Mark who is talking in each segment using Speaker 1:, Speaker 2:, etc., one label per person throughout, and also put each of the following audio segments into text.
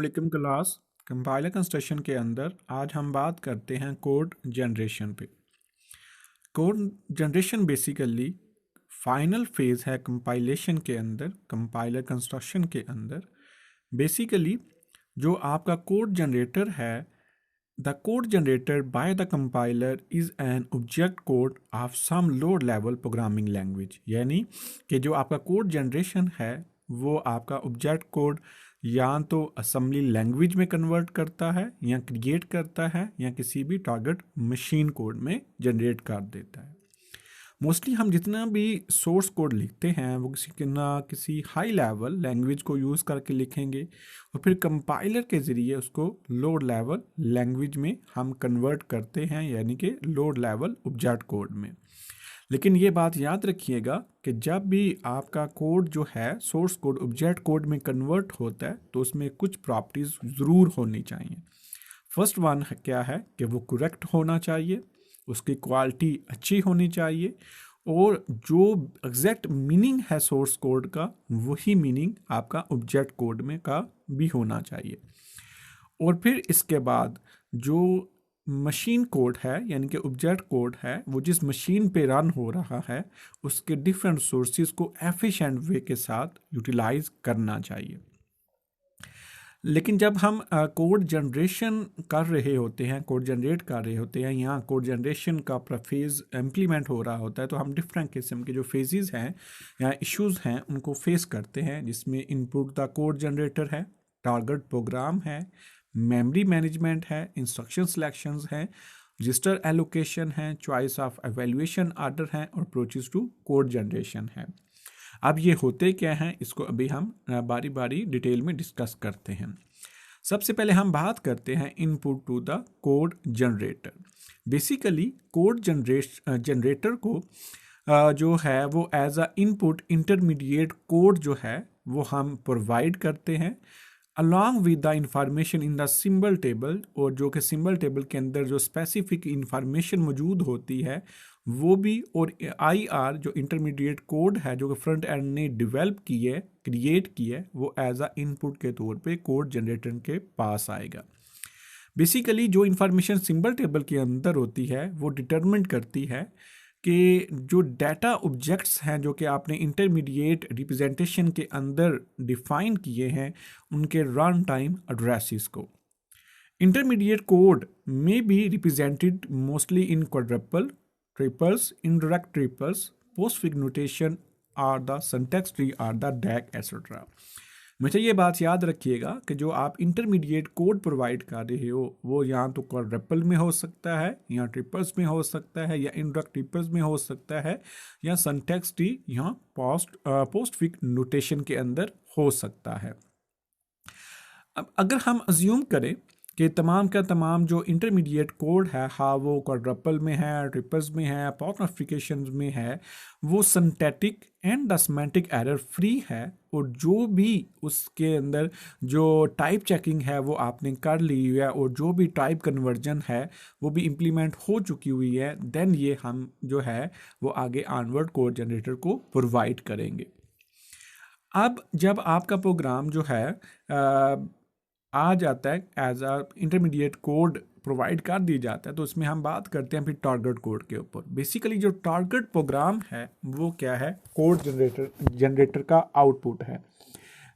Speaker 1: अस्सलामुअलैकुम class. Compiler construction के अंदर आज हम बात करते हैं कोड जनरेशन पे। Code generation basically final phase है कंपाइलेशन के अंदर, कंपाइलर कंस्ट्रक्शन के अंदर। बेसिकली जो आपका कोड जनरेटर है, the code generator by the compiler is an object code of some lower level programming language. यानी कि जो आपका कोड जनरेशन है वो आपका ऑब्जेक्ट कोड या तो असेंबली लैंग्वेज में कन्वर्ट करता है या क्रिएट करता है या किसी भी टारगेट मशीन कोड में जनरेट कर देता है। मोस्टली हम जितना भी सोर्स कोड लिखते हैं वो किसी हाई लेवल लैंग्वेज को यूज़ करके लिखेंगे और फिर कंपाइलर के ज़रिए उसको लोअर लेवल लैंग्वेज में हम कन्वर्ट करते हैं, यानी कि लोअर लेवल ऑब्जेक्ट कोड में। लेकिन ये बात याद रखिएगा कि जब भी आपका कोड जो है सोर्स कोड ऑब्जेक्ट कोड में कन्वर्ट होता है तो उसमें कुछ प्रॉपर्टीज़ ज़रूर होनी चाहिए। फर्स्ट वन क्या है कि वो करेक्ट होना चाहिए, उसकी क्वालिटी अच्छी होनी चाहिए और जो एग्जैक्ट मीनिंग है सोर्स कोड का वही मीनिंग आपका ऑब्जेक्ट कोड में का भी होना चाहिए। और फिर इसके बाद जो मशीन कोड है यानी कि ऑब्जेक्ट कोड है वो जिस मशीन पे रन हो रहा है उसके डिफरेंट सोर्सेज को एफिशिएंट वे के साथ यूटिलाइज करना चाहिए। लेकिन जब हम कोड जनरेशन कर रहे होते हैं, कोड जनरेट कर रहे होते हैं, यहाँ कोड जनरेशन का फेज़ इम्प्लीमेंट हो रहा होता है तो हम डिफरेंट किस्म के जो फेजेस हैं या इश्यूज हैं उनको फेस करते हैं, जिसमें इनपुट द कोड जनरेटर है, टारगेट प्रोग्राम है, मेमोरी मैनेजमेंट है, इंस्ट्रक्शन सिलेक्शंस हैं, रजिस्टर एलोकेशन है, चॉइस ऑफ एवेल्यूएशन आर्डर है और अप्रोचेस टू कोड जनरेशन है। अब ये होते क्या हैं इसको अभी हम बारी बारी डिटेल में डिस्कस करते हैं। सबसे पहले हम बात करते हैं input to the code generator. Basically code generator को जो है वो as a input intermediate code जो है वो हम प्रोवाइड करते हैं along with the information in the symbol table, और जो कि सिंबल टेबल के अंदर जो स्पेसिफिक इंफॉर्मेशन मौजूद होती है वो भी, और IR जो इंटरमीडिएट कोड है जो कि फ्रंट एंड ने डेवलप की है, क्रिएट की है, वो एज अ इनपुट के तौर पे कोड जनरेटर के पास आएगा। बेसिकली जो इंफॉर्मेशन सिंबल टेबल के अंदर होती है वो डिटरमिन करती है कि जो डाटा ऑब्जेक्ट्स हैं जो कि आपने इंटरमीडिएट रिप्रेजेंटेशन के अंदर डिफाइन किए हैं उनके रन टाइम एड्रेसेस को। इंटरमीडिएट कोड में be represented mostly in quadruple, triples, indirect triples, postfix notation are the syntax tree are the DAG etc. मुझे ये बात याद रखिएगा कि जो आप इंटरमीडिएट कोड प्रोवाइड कर रहे हो वो या तो क्वाड्रपल में हो सकता है या ट्रिपल्स में हो सकता है या indirect ट्रिपल्स में हो सकता है या सिंटैक्स ट्री या पोस्टफिक्स नोटेशन के अंदर हो सकता है। अब अगर हम अज्यूम करें कि तमाम का तमाम जो इंटरमीडिएट कोड है हाँ वो क्वाड्रपल में है, ट्रिपल्स में है, पॉस्टफिकेशन में है, वो syntactic and the semantic error free है और जो भी उसके अंदर जो टाइप चेकिंग है वो आपने कर ली हुई है और जो भी टाइप कन्वर्जन है वो भी इम्प्लीमेंट हो चुकी हुई है, देन ये हम जो है वो आगे ऑनवर्ड कोड जनरेटर को प्रोवाइड करेंगे। अब जब आपका प्रोग्राम जो है आ जाता है as a intermediate code provide कर दी जाता है तो उसमें हम बात करते हैं फिर टारगेट कोड के ऊपर। बेसिकली जो टारगेट प्रोग्राम है वो क्या है, कोड जनरेटर का आउटपुट है।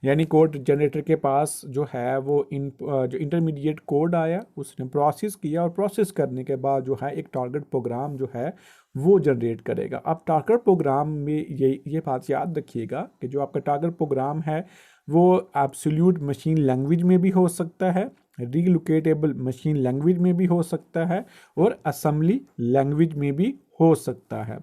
Speaker 1: यानी कोड जनरेटर के पास जो है वो जो इंटरमीडिएट कोड आया उसने प्रोसेस किया और प्रोसेस करने के बाद जो है एक टारगेट प्रोग्राम जो है वो जनरेट करेगा। अब टारगेट प्रोग्राम में ये बात याद रखिएगा कि जो आपका टारगेट प्रोग्राम है वो एब्सोल्यूट मशीन लैंग्वेज में भी हो सकता है, रिलोकेटेबल मशीन लैंग्वेज में भी हो सकता है और असेंबली लैंग्वेज में भी हो सकता है।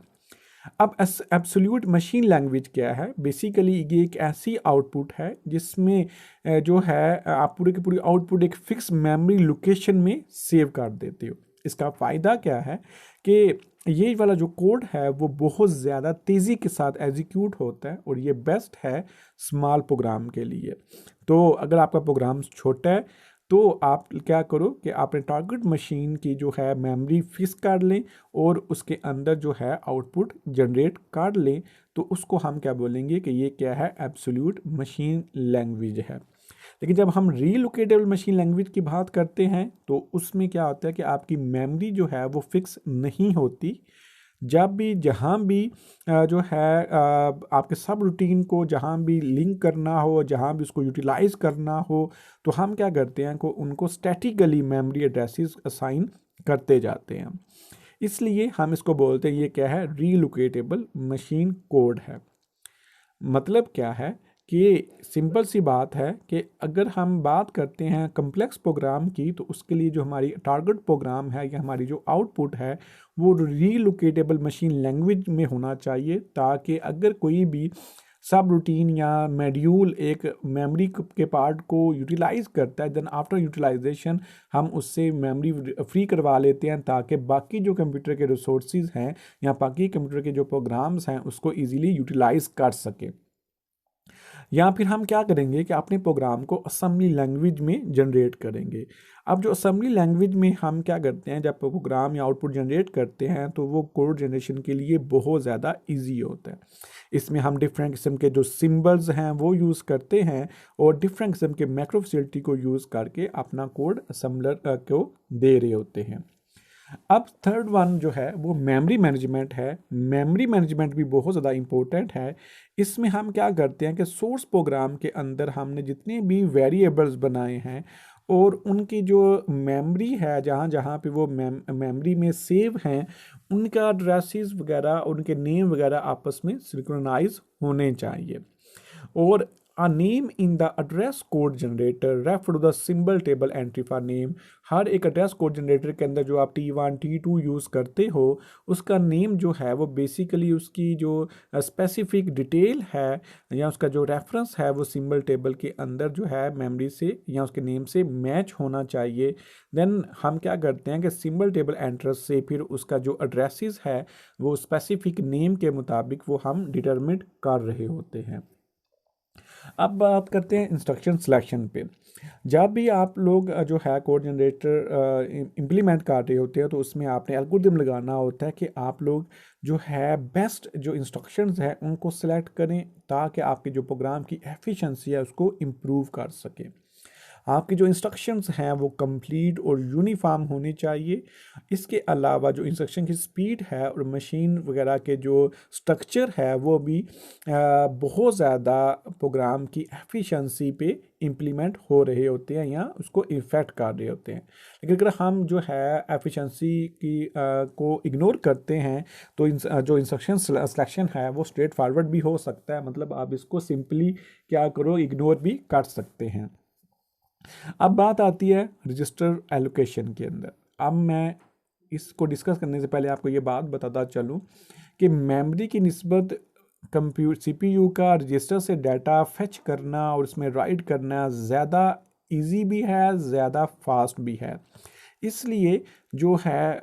Speaker 1: अब एब्सोल्यूट मशीन लैंग्वेज क्या है, बेसिकली ये एक ऐसी आउटपुट है जिसमें जो है आप पूरे की पूरी आउटपुट एक फिक्स मेमोरी लोकेशन में सेव कर देते हो। इसका फ़ायदा क्या है कि ये वाला जो कोड है वो बहुत ज़्यादा तेज़ी के साथ एग्जीक्यूट होता है और ये बेस्ट है स्मॉल प्रोग्राम के लिए। तो अगर आपका प्रोग्राम छोटा है तो आप क्या करो कि आपने टारगेट मशीन की जो है मेमोरी फिक्स कर लें और उसके अंदर जो है आउटपुट जनरेट कर लें, तो उसको हम क्या बोलेंगे कि ये क्या है, एब्सोल्यूट मशीन लैंग्वेज है। लेकिन जब हम रीलोकेटेबल मशीन लैंग्वेज की बात करते हैं तो उसमें क्या होता है कि आपकी मेमोरी जो है वो फिक्स नहीं होती। जब भी जहाँ भी जो है आपके सब रूटीन को जहाँ भी लिंक करना हो, जहाँ भी उसको यूटिलाइज करना हो, तो हम क्या करते हैं को उनको स्टैटिकली मेमोरी एड्रेसेस असाइन करते जाते हैं। इसलिए हम इसको बोलते हैं, ये क्या है, रीलोकेटेबल मशीन कोड है। मतलब क्या है कि सिंपल सी बात है कि अगर हम बात करते हैं कम्प्लेक्स प्रोग्राम की, तो उसके लिए जो हमारी टारगेट प्रोग्राम है या हमारी जो आउटपुट है वो रीलोकेटेबल मशीन लैंग्वेज में होना चाहिए, ताकि अगर कोई भी सब रूटीन या मॉड्यूल एक मेमोरी के पार्ट को यूटिलाइज करता है, देन आफ्टर यूटिलाइजेशन हम उससे मेमोरी फ्री करवा लेते हैं, ताकि बाकी जो कंप्यूटर के रिसोर्सेज हैं या बाकी कंप्यूटर के जो प्रोग्राम्स हैं उसको इजीली यूटिलाइज कर सके। या फिर हम क्या करेंगे कि अपने प्रोग्राम को असेंबली लैंग्वेज में जनरेट करेंगे। अब जो असेंबली लैंग्वेज में हम क्या करते हैं, जब प्रोग्राम या आउटपुट जनरेट करते हैं तो वो कोड जनरेशन के लिए बहुत ज़्यादा इजी होता है। इसमें हम डिफरेंट किस्म के जो सिंबल्स हैं वो यूज़ करते हैं और डिफरेंट किस्म के मैक्रो फैसिलिटी को यूज़ करके अपना कोड असेंबलर को दे रहे होते हैं। अब थर्ड वन जो है वो मेमोरी मैनेजमेंट है। मेमोरी मैनेजमेंट भी बहुत ज़्यादा इम्पोर्टेंट है। इसमें हम क्या करते हैं कि सोर्स प्रोग्राम के अंदर हमने जितने भी वेरिएबल्स बनाए हैं और उनकी जो मेमोरी है, जहाँ जहाँ पे वो मेमोरी में सेव हैं, उनका एड्रेसेस वगैरह, उनके नेम वगैरह आपस में सिंक्रोनाइज होने चाहिए। और a name in the address code generator refer to the symbol table entry for name। हर एक एड्रेस कोड जनरेटर के अंदर जो आप T1 T2 यूज़ करते हो, उसका नेम जो है वो बेसिकली उसकी जो स्पेसिफिक डिटेल है या उसका जो रेफरेंस है वो सिंबल टेबल के अंदर जो है मेमोरी से या उसके नेम से मैच होना चाहिए। देन हम क्या करते हैं कि सिंबल टेबल एंट्रेंस से फिर उसका जो एड्रेसेस है वो स्पेसिफिक नेम के मुताबिक वो हम डिटरमिन कर रहे होते हैं। अब बात करते हैं इंस्ट्रक्शन सिलेक्शन पे। जब भी आप लोग जो है कोड जनरेटर इम्प्लीमेंट कर रहे होते हैं तो उसमें आपने एल्गोरिथम लगाना होता है कि आप लोग जो है बेस्ट जो इंस्ट्रक्शंस हैं उनको सेलेक्ट करें, ताकि आपके जो प्रोग्राम की एफिशिएंसी है उसको इम्प्रूव कर सके। आपकी जो इंस्ट्रक्शंस हैं वो कंप्लीट और यूनिफॉर्म होनी चाहिए। इसके अलावा जो इंस्ट्रक्शन की स्पीड है और मशीन वगैरह के जो स्ट्रक्चर है वो भी बहुत ज़्यादा प्रोग्राम की एफिशिएंसी पे इम्प्लीमेंट हो रहे होते हैं या उसको इफ़ेक्ट कर रहे होते हैं। लेकिन अगर हम जो है एफिशिएंसी की को इग्नोर करते हैं तो जो इंस्ट्रक्शन सिलेक्शन है वो स्ट्रेट फॉरवर्ड भी हो सकता है, मतलब आप इसको सिंपली क्या करो, इग्नोर भी कर सकते हैं। अब बात आती है रजिस्टर एलोकेशन के अंदर। अब मैं इसको डिस्कस करने से पहले आपको ये बात बताता चलूँ कि मेमोरी की निस्बत सीपीयू का रजिस्टर से डाटा फेच करना और उसमें राइट करना ज़्यादा इजी भी है, ज़्यादा फास्ट भी है। इसलिए जो है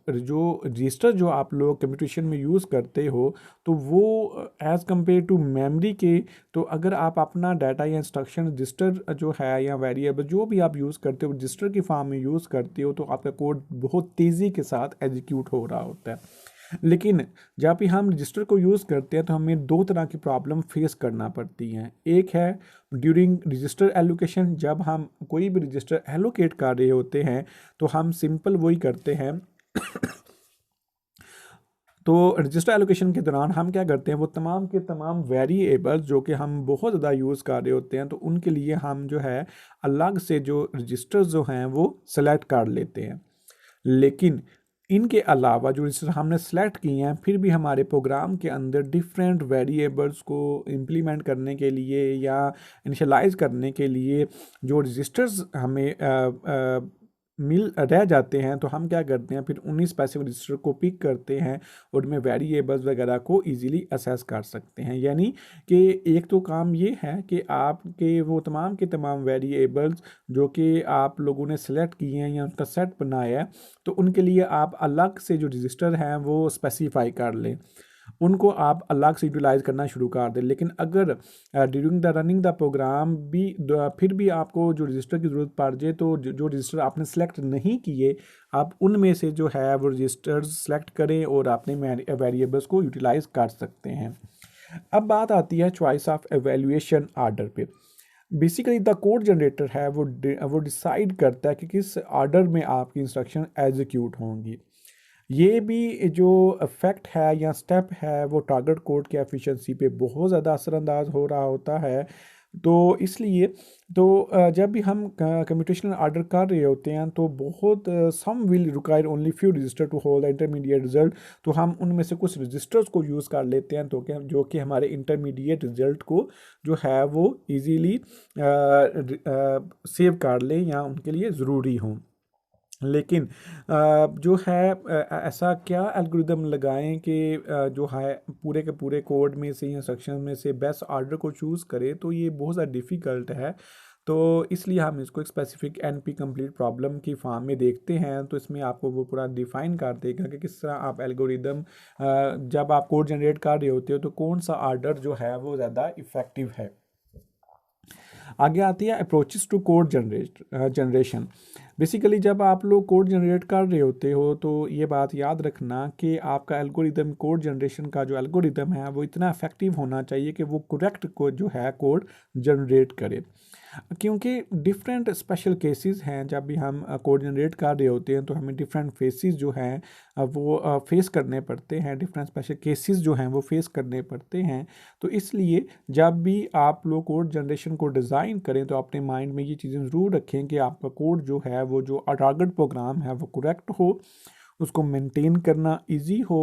Speaker 1: जो रजिस्टर जो आप लोग कंप्यूटेशन में यूज़ करते हो तो वो एज़ कम्पेयर टू मेमोरी के, तो अगर आप अपना डाटा या इंस्ट्रक्शन रजिस्टर जो है या वेरिएबल जो भी आप यूज़ करते हो रजिस्टर की फॉर्म में यूज़ करते हो तो आपका कोड बहुत तेज़ी के साथ एग्जीक्यूट हो रहा होता है। लेकिन जब भी हम रजिस्टर को यूज़ करते हैं तो हमें दो तरह की प्रॉब्लम फेस करना पड़ती हैं। एक है ड्यूरिंग रजिस्टर एलोकेशन, जब हम कोई भी रजिस्टर एलोकेट कर रहे होते हैं तो हम सिंपल वही करते हैं तो रजिस्टर एलोकेशन के दौरान हम क्या करते हैं, वो तमाम के तमाम वेरिएबल्स जो कि हम बहुत ज़्यादा यूज़ कर रहे होते हैं तो उनके लिए हम जो है अलग से जो रजिस्टर्स जो हैं वो सेलेक्ट कर लेते हैं। लेकिन इनके अलावा जो रजिस्टर हमने सेलेक्ट किए हैं फिर भी हमारे प्रोग्राम के अंदर डिफरेंट वेरिएबल्स को इम्प्लीमेंट करने के लिए या इनिशियलाइज करने के लिए जो रजिस्टर्स हमें मिल रह जाते हैं तो हम क्या करते हैं, फिर उन्हीं स्पेसिफिक रजिस्टर को पिक करते हैं और उनमें वेरिएबल्स वगैरह को इजीली असेस कर सकते हैं। यानी कि एक तो काम ये है कि आपके वो तमाम के तमाम वेरिएबल्स जो कि आप लोगों ने सेलेक्ट किए हैं या उनका सेट बनाया है तो उनके लिए आप अलग से जो रजिस्टर हैं वो स्पेसिफाई कर लें, उनको आप अलग से यूटिलाइज करना शुरू कर दें। लेकिन अगर during the running the program भी फिर भी आपको जो रजिस्टर की ज़रूरत पड़ जाए तो जो रजिस्टर आपने सेलेक्ट नहीं किए आप उनमें से जो है वो रजिस्टर्स सेलेक्ट करें और अपने वेरिएबल्स को यूटिलाइज कर सकते हैं। अब बात आती है चॉइस ऑफ एवेल्यूएशन आर्डर पे। बेसिकली द कोड जनरेटर है वो डिसाइड करता है कि किस ऑर्डर में आपकी इंस्ट्रक्शन एग्जीक्यूट होंगी। ये भी जो इफेक्ट है या स्टेप है वो टारगेट कोड की एफिशिएंसी पे बहुत ज़्यादा असरअंदाज हो रहा होता है। तो इसलिए जब भी हम कंप्यूटेशनल ऑर्डर कर रहे होते हैं तो बहुत some will require only few register to hold intermediate result, तो हम उनमें से कुछ रजिस्टर्स को यूज़ कर लेते हैं तो कि जो कि हमारे इंटरमीडिएट रिजल्ट को जो है वो इजीली सेव कर लें या उनके लिए ज़रूरी हों। लेकिन जो है ऐसा क्या एल्गोरिदम लगाएं कि जो है पूरे के पूरे कोड में से इंस्ट्रक्शन में से बेस्ट ऑर्डर को चूज़ करें, तो ये बहुत ज़्यादा डिफ़िकल्ट है। तो इसलिए हम इसको एक स्पेसिफिक एनपी कंप्लीट प्रॉब्लम की फॉर्म में देखते हैं। तो इसमें आपको वो पूरा डिफ़ाइन कर देगा कि किस तरह आप एल्गोरिदम जब आप कोड जनरेट कर रहे होते हो तो कौन सा ऑर्डर जो है वो ज़्यादा इफ़ेक्टिव है। आगे आती है approaches to code generation. Basically जब आप लोग कोड जनरेट कर रहे होते हो तो ये बात याद रखना कि आपका एल्गोरिदम, कोड जनरेशन का जो एल्गोरिदम है वो इतना इफेक्टिव होना चाहिए कि वो करेक्ट को जो है कोड जनरेट करे। क्योंकि डिफरेंट स्पेशल केसेस हैं, जब भी हम कोड जनरेट कर रहे होते हैं तो हमें डिफरेंट फेसेस जो हैं वो फेस करने पड़ते हैं, डिफरेंट स्पेशल केसेस जो हैं वो फेस करने पड़ते हैं। तो इसलिए जब भी आप लोग कोड जनरेशन को डिज़ाइन करें तो अपने माइंड में ये चीज़ें ज़रूर रखें कि आपका कोड जो है वो जो टारगेट प्रोग्राम है वो करेक्ट हो, उसको मेंटेन करना इजी हो।